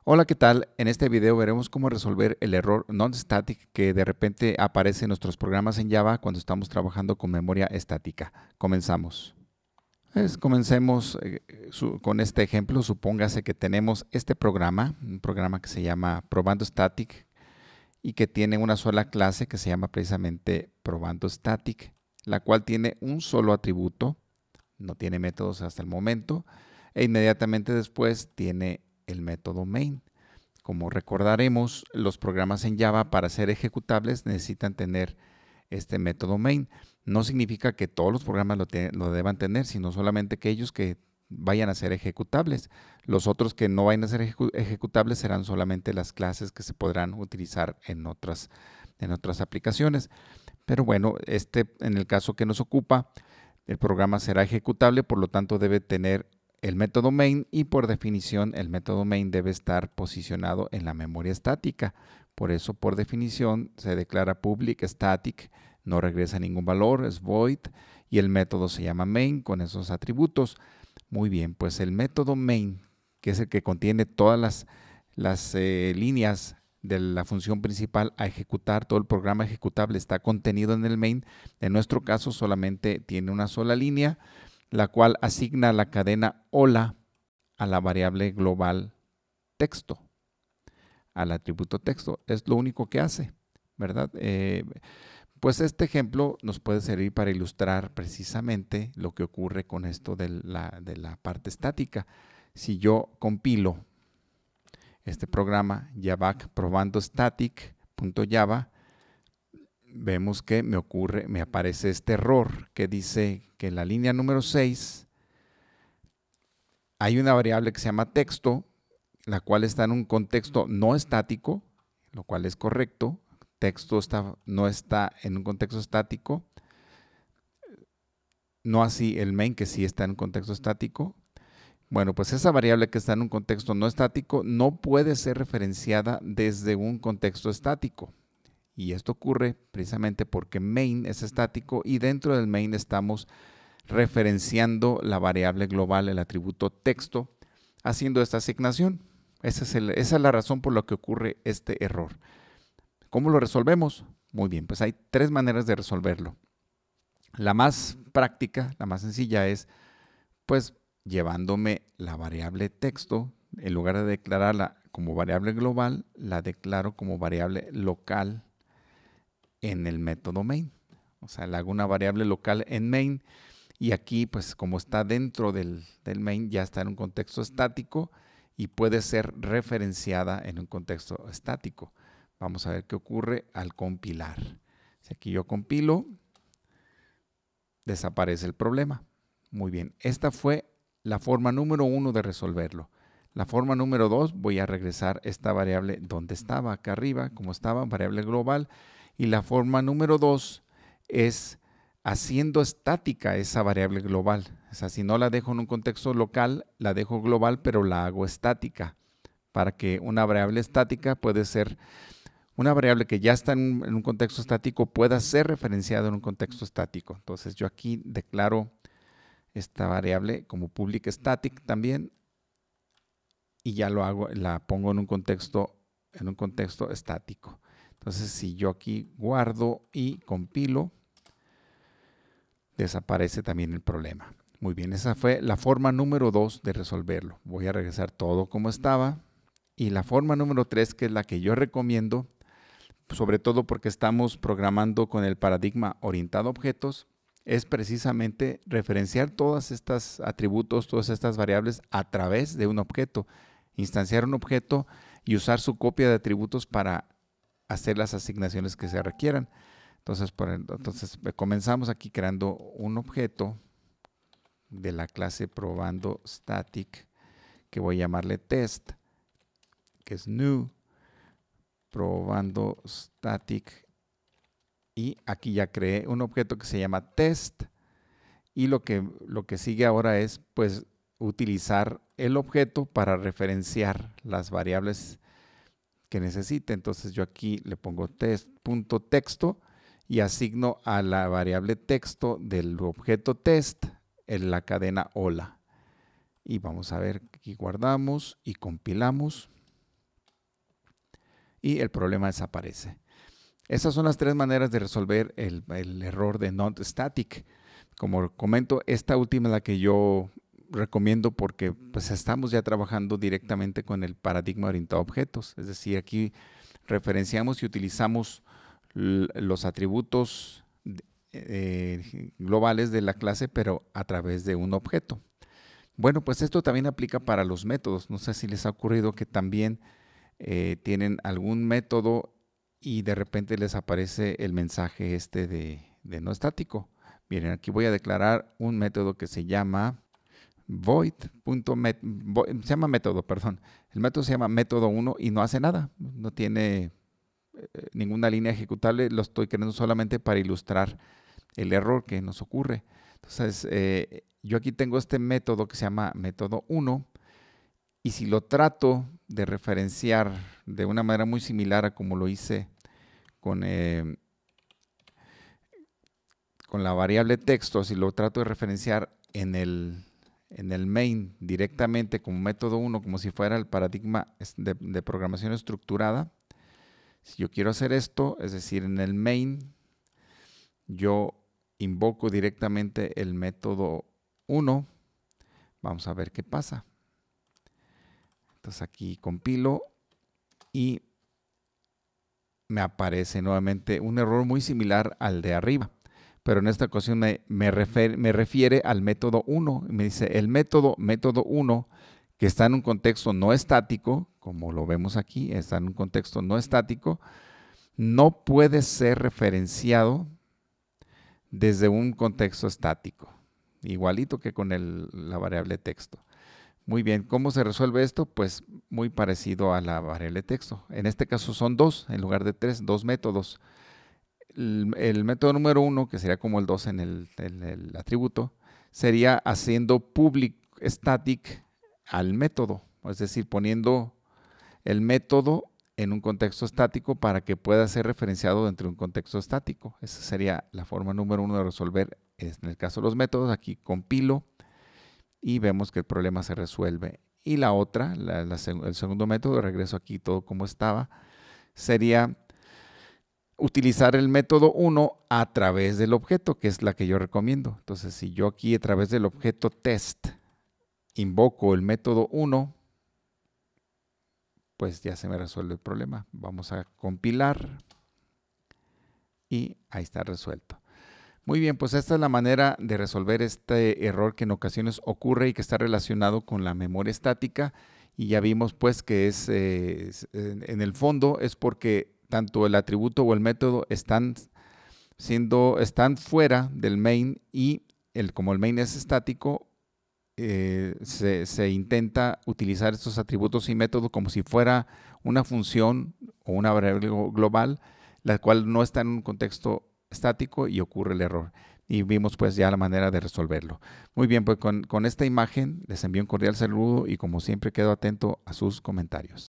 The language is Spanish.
Hola, ¿qué tal? En este video veremos cómo resolver el error non-static que de repente aparece en nuestros programas en Java cuando estamos trabajando con memoria estática. Comenzamos. Comencemos con este ejemplo. Supóngase que tenemos este programa, un programa que se llama Probando Static y que tiene una sola clase que se llama precisamente Probando Static, la cual tiene un solo atributo, no tiene métodos hasta el momento, e inmediatamente después tiene el método main. Como recordaremos, los programas en Java para ser ejecutables necesitan tener este método main. No significa que todos los programas lo deban tener, sino solamente aquellos que vayan a ser ejecutables. Los otros que no vayan a ser ejecutables serán solamente las clases que se podrán utilizar en otras aplicaciones. Pero bueno, en el caso que nos ocupa, el programa será ejecutable, por lo tanto debe tener el método main y por definición el método main debe estar posicionado en la memoria estática. Por eso, por definición, se declara public static, no regresa ningún valor, es void, y el método se llama main con esos atributos. Muy bien, pues el método main, que es el que contiene todas las líneas de la función principal a ejecutar, todo el programa ejecutable está contenido en el main. En nuestro caso solamente tiene una sola línea, la cual asigna la cadena hola a la variable global texto, al atributo texto. Es lo único que hace, ¿verdad? Pues este ejemplo nos puede servir para ilustrar precisamente lo que ocurre con esto de la parte estática. Si yo compilo este programa javac probando static.java, vemos que me aparece este error que dice que en la línea número 6 hay una variable que se llama texto, la cual está en un contexto no estático, lo cual es correcto. Texto no está en un contexto estático, no así el main, que sí está en un contexto estático. Bueno, pues esa variable que está en un contexto no estático no puede ser referenciada desde un contexto estático. Y esto ocurre precisamente porque main es estático y dentro del main estamos referenciando la variable global, el atributo texto, haciendo esta asignación. Esa es la razón por la que ocurre este error. ¿Cómo lo resolvemos? Muy bien, pues hay tres maneras de resolverlo. La más práctica, la más sencilla es, pues, llevándome la variable texto, en lugar de declararla como variable global, la declaro como variable local en el método main. O sea, le hago una variable local en main y aquí, pues, como está dentro del main, ya está en un contexto estático y puede ser referenciada en un contexto estático. Vamos a ver qué ocurre al compilar. Si aquí yo compilo, desaparece el problema. Muy bien, esta fue la forma número 1 de resolverlo. La forma número 2, voy a regresar esta variable donde estaba, acá arriba, como estaba, variable global. Y la forma número 2 es haciendo estática esa variable global. O sea, si no la dejo en un contexto local, la dejo global, pero la hago estática. Para que una variable estática puede ser, una variable que ya está en un contexto estático pueda ser referenciada en un contexto estático. Entonces yo aquí declaro esta variable como public static también y ya lo hago, la pongo en un contexto estático. Entonces si yo aquí guardo y compilo, desaparece también el problema. Muy bien, esa fue la forma número 2 de resolverlo. Voy a regresar todo como estaba. Y la forma número 3, que es la que yo recomiendo, sobre todo porque estamos programando con el paradigma orientado a objetos, es precisamente referenciar todos estos atributos, todas estas variables a través de un objeto. Instanciar un objeto y usar su copia de atributos para hacer las asignaciones que se requieran. Entonces comenzamos aquí creando un objeto de la clase probando static que voy a llamarle test, que es new, probando static, y aquí ya creé un objeto que se llama test y lo que sigue ahora es pues utilizar el objeto para referenciar las variables que necesite. Entonces yo aquí le pongo test.texto y asigno a la variable texto del objeto test en la cadena hola. Y vamos a ver, aquí guardamos y compilamos. y el problema desaparece. Esas son las tres maneras de resolver el error de not static. Como comento, esta última es la que yo recomiendo porque pues estamos ya trabajando directamente con el paradigma orientado a objetos. Es decir, aquí referenciamos y utilizamos los atributos globales de la clase, pero a través de un objeto. Bueno, pues esto también aplica para los métodos. No sé si les ha ocurrido que también tienen algún método y de repente les aparece el mensaje de no estático. Miren, aquí voy a declarar un método que se llama se llama método, perdón. El método se llama método 1 y no hace nada. No tiene ninguna línea ejecutable. Lo estoy creando solamente para ilustrar el error que nos ocurre. Entonces, yo aquí tengo este método que se llama método 1 y si lo trato de referenciar de una manera muy similar a como lo hice con la variable texto, si lo trato de referenciar en el main directamente como método 1, como si fuera el paradigma de programación estructurada, si yo quiero hacer esto, es decir, en el main, yo invoco directamente el método 1, vamos a ver qué pasa. Entonces aquí compilo y me aparece nuevamente un error muy similar al de arriba, pero en esta ocasión me refiere al método 1. Me dice el método 1 que está en un contexto no estático, como lo vemos aquí, está en un contexto no estático, no puede ser referenciado desde un contexto estático, igualito que con la variable texto. Muy bien, ¿cómo se resuelve esto? Pues muy parecido a la variable texto. En este caso son dos, en lugar de tres, dos métodos. El método número 1, que sería como el 2 en el atributo, sería haciendo public static al método, es decir, poniendo el método en un contexto estático para que pueda ser referenciado dentro de un contexto estático. Esa sería la forma número 1 de resolver. En el caso de los métodos, aquí compilo y vemos que el problema se resuelve. Y la otra, el segundo método, regreso aquí todo como estaba, sería utilizar el método 1 a través del objeto, que es la que yo recomiendo. Entonces, si yo aquí a través del objeto test invoco el método 1, pues ya se me resuelve el problema. Vamos a compilar y ahí está resuelto. Muy bien, pues esta es la manera de resolver este error que en ocasiones ocurre y que está relacionado con la memoria estática. Y ya vimos pues que en el fondo es porque tanto el atributo o el método están fuera del main y como el main es estático, se intenta utilizar estos atributos y métodos como si fuera una función o una variable global, la cual no está en un contexto estático y ocurre el error. Y vimos pues ya la manera de resolverlo. Muy bien, pues con esta imagen les envío un cordial saludo y como siempre quedo atento a sus comentarios.